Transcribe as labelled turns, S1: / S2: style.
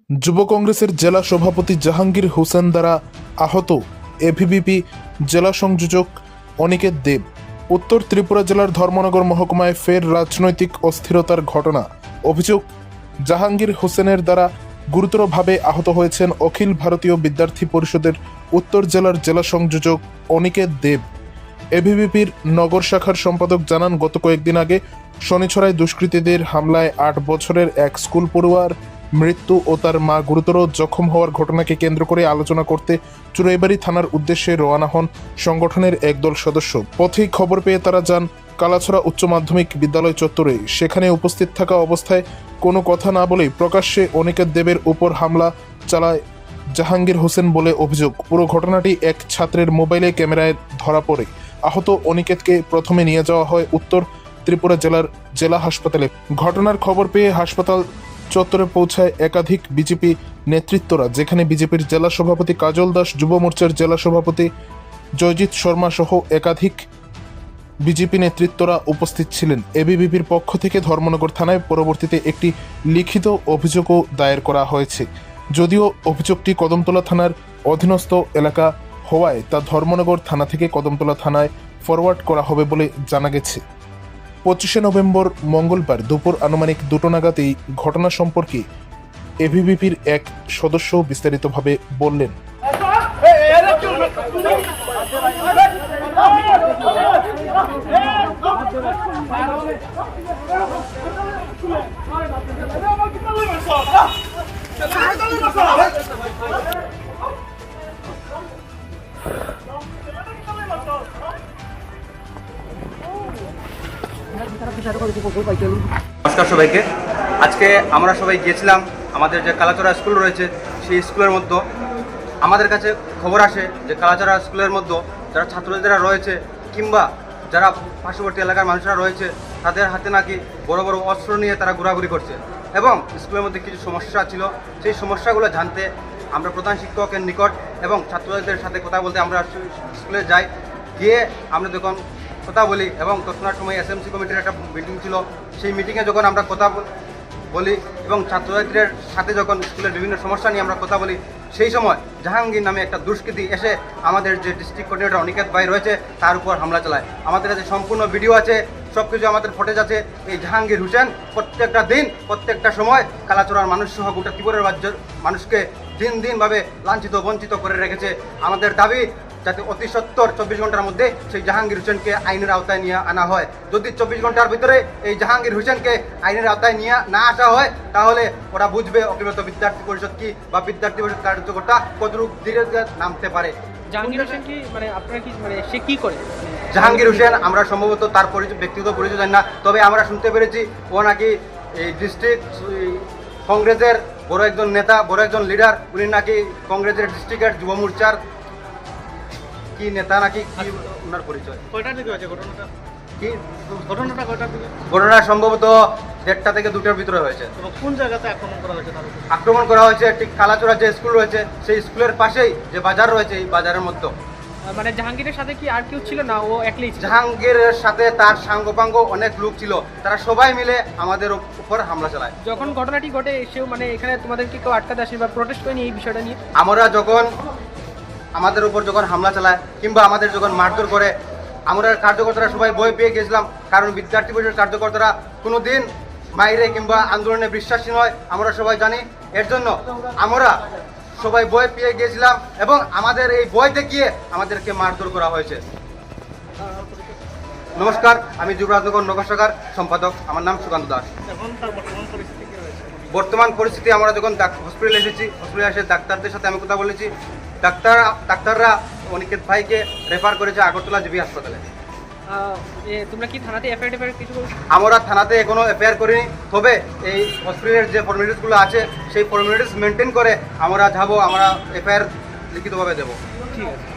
S1: যুব কংগ্রেসের জেলা সভাপতি জাহাঙ্গীর হোসেন দ্বারা আহত এভিবিপি জেলা সংযোজক অনিকেত দেব। উত্তর ত্রিপুরা জেলার ধর্মনগর মহকুমায় ফের রাজনৈতিক অস্থিরতার ঘটনা। অভিযোগ, জাহাঙ্গীর হোসেনের দ্বারা গুরুতরভাবে আহত হয়েছেন অখিল ভারতীয় বিদ্যার্থী পরিষদের উত্তর জেলার জেলা সংযোজক অনিকেত দেব। এভিবিপির নগর শাখার সম্পাদক জানান, গত কয়েকদিন আগে শনিছড়ায় দুষ্কৃতীদের হামলায় 8 বছরের এক স্কুল পড়ুয়ার মৃত্যু ও তার মা গুরুতর জখম হওয়ার ঘটনাকে কেন্দ্র করে আলোচনা করতে চুরাইবাড়ি থানার উদ্দেশ্যে রওনা হন সংগঠনের একদল সদস্য। পথেই খবর পেয়ে তারা যান কালাছড়া উচ্চ মাধ্যমিক বিদ্যালয় চত্বরে। সেখানে উপস্থিত থাকা অবস্থায় কোনো কথা না বলেই প্রকাশ্যে অনিকেত দেবের উপর হামলা চালায় জাহাঙ্গীর হোসেন বলে অভিযোগ। পুরো ঘটনাটি এক ছাত্রের মোবাইলে ক্যামেরায় ধরা পড়ে। আহত অনিকেতকে প্রথমে নিয়ে যাওয়া হয় উত্তর ত্রিপুরা জেলার জেলা হাসপাতালে। ঘটনার খবর পেয়ে হাসপাতাল চত্বরে পৌঁছায় একাধিক বিজেপি নেতৃত্বরা, যেখানে বিজেপির জেলা সভাপতি কাজল দাস, যুব মোর্চার জেলা সভাপতি জয়জিৎ শর্মা সহ একাধিক বিজেপি নেতৃত্বরা উপস্থিত ছিলেন। এবিভিপির পক্ষ থেকে ধর্মনগর থানায় পরবর্তীতে একটি লিখিত অভিযোগও দায়ের করা হয়েছে। যদিও অভিযোগটি কদমতলা থানার অধীনস্থ এলাকা হওয়ায় তা ধর্মনগর থানা থেকে কদমতলা থানায় ফরওয়ার্ড করা হবে বলে জানা গেছে। 25 নভেম্বর মঙ্গলবার দুপুর আনুমানিক 2টো নাগাদ এই ঘটনা সম্পর্কে এভিবিপির এক সদস্য বিস্তারিতভাবে বললেন।
S2: নমস্কার সবাইকে। আজকে আমরা সবাই গিয়েছিলাম আমাদের যে কালাচড়া স্কুল রয়েছে সেই স্কুলের মধ্যে। আমাদের কাছে খবর আসে যে কালাচড়া স্কুলের মধ্যে যারা ছাত্রছাত্রীরা রয়েছে কিংবা যারা পার্শ্ববর্তী এলাকার মানুষরা রয়েছে তাদের হাতে নাকি বড় বড় অস্ত্র নিয়ে তারা ঘোরাঘুরি করছে এবং স্কুলের মধ্যে কিছু সমস্যা ছিল। সেই সমস্যাগুলো জানতে আমরা প্রধান শিক্ষকের নিকট এবং ছাত্রছাত্রীদের সাথে কথা বলতে আমরা স্কুলে যাই। গিয়ে আমরা যখন কথা বলি এবং তৎক্ষণাৎ সময় এসএমসি কমিটির একটা মিটিং ছিল, সেই মিটিংয়ে যখন আমরা কথা বলি এবং ছাত্রছাত্রীদের সাথে যখন স্কুলের বিভিন্ন সমস্যা নিয়ে আমরা কথা বলি, সেই সময় জাহাঙ্গীর নামে একটা দুষ্কৃতী এসে আমাদের যে ডিস্ট্রিক্ট কোঅর্ডিনেটর অনিকেত ভাই রয়েছে তার উপর হামলা চালায়। আমাদের কাছে সম্পূর্ণ ভিডিও আছে, সব কিছু আমাদের ফুটেজ আছে। এই জাহাঙ্গীর হোসেন প্রত্যেকটা দিন প্রত্যেকটা সময় কালাচড়ার মানুষ সহ গোটা ত্রিপুরার রাজ্যের মানুষকে দিনভাবে লাঞ্ছিত বঞ্চিত করে রেখেছে। আমাদের দাবি যাতে অতি সত্বর 24 ঘন্টার মধ্যে সেই জাহাঙ্গীর হোসেনকে আইনের আওতায় নিয়ে আনা হয়। যদি 24 ঘন্টার ভিতরে এই জাহাঙ্গীর হোসেনকে আইনের আওতায় নিয়ে না আসা হয় তাহলে ওরা বুঝবে অখিল বিদ্যার্থী পরিষদ কি বা বিদ্যার্থী পরিষদ কার্যকর্তা কতটুকু ধীরে ধীরে নামতে পারে।
S3: জাহাঙ্গীর হোসেন কি আপনারা কি সে কি করে?
S2: জাহাঙ্গীর হোসেন আমরা সম্ভবত তার ব্যক্তিগত পরিচয় জানি না, তবে আমরা শুনতে পেরেছি ও নাকি এই ডিস্ট্রিক্ট কংগ্রেসের বড় একজন নেতা, বড় একজন লিডার। উনি নাকি কংগ্রেসের ডিস্ট্রিক্টের যুব মোর্চার কি নেতা নাকি কি ওনার পরিচয়।
S3: কয়টার দিকে হয়েছে ঘটনাটা?
S2: কি
S3: ঘটনাটা কয়টার দিকে?
S2: ঘটনা সম্ভবত 1টা থেকে 2টার ভিতরে হয়েছে।
S3: এবং কোন জায়গাতে আক্রমণ করা হয়েছে?
S2: আক্রমণ করা হয়েছে ঠিক কালাচড়া যে স্কুল রয়েছে সেই স্কুলের পাশেই যে বাজার রয়েছে এই বাজারের মধ্যে।
S3: মানে জাহাঙ্গীরের সাথে কি আর কেউ ছিল না, ও একলাই ছিল?
S2: জাহাঙ্গীরের সাথে তার সাঙ্গপাঙ্গ অনেক লোক ছিল, তারা সবাই মিলে আমাদের উপর হামলা চালায়।
S3: যখন ঘটনাটি ঘটে এসেও এখানে তোমাদেরকে কেউ আটকাতে আসেনি বা প্রোটেস্ট করেনি এই বিষয়টা নিয়ে?
S2: আমরা যখন আমাদের উপর যখন হামলা চালায় কিংবা আমাদের যখন মারধর করে, আমরা কার্যকর্তারা সবাই ভয় পেয়ে গেছিলাম। কারণ বিদ্যার্থী পরিষদের কার্যকর্তারা কোনো দিন বাইরে কিংবা আন্দোলনে বিশ্বাসী নয়, আমরা সবাই জানি। এর জন্য আমরা সবাই ভয় পেয়ে গিয়েছিলাম এবং আমাদের এই ভয় দেখিয়ে আমাদেরকে মারধর করা হয়েছে। নমস্কার, আমি যুবরাজনগর নগর শাখার সম্পাদক, আমার নাম সুকান্ত দাস। বর্তমান পরিস্থিতি আমরা যখন হসপিটালে এসেছি, হসপিটালে এসে ডাক্তারদের সাথে আমি কথা বলেছি। ডাক্তাররা অনিকেত ভাইকে রেফার করেছে আগরতলা জিবি হাসপাতালে।
S3: তোমরা কি থানাতে এফআইআর কিছু বলছো?
S2: আমরা থানাতে এখনো এফআইআর করিনি, তবে এই হসপিটালের যে ফর্মালিটিসগুলো আছে সেই ফর্মালিটিস মেনটেন করে আমরা যাবো, আমরা এফআইআর লিখিতভাবে দেবো।
S3: ঠিক আছে।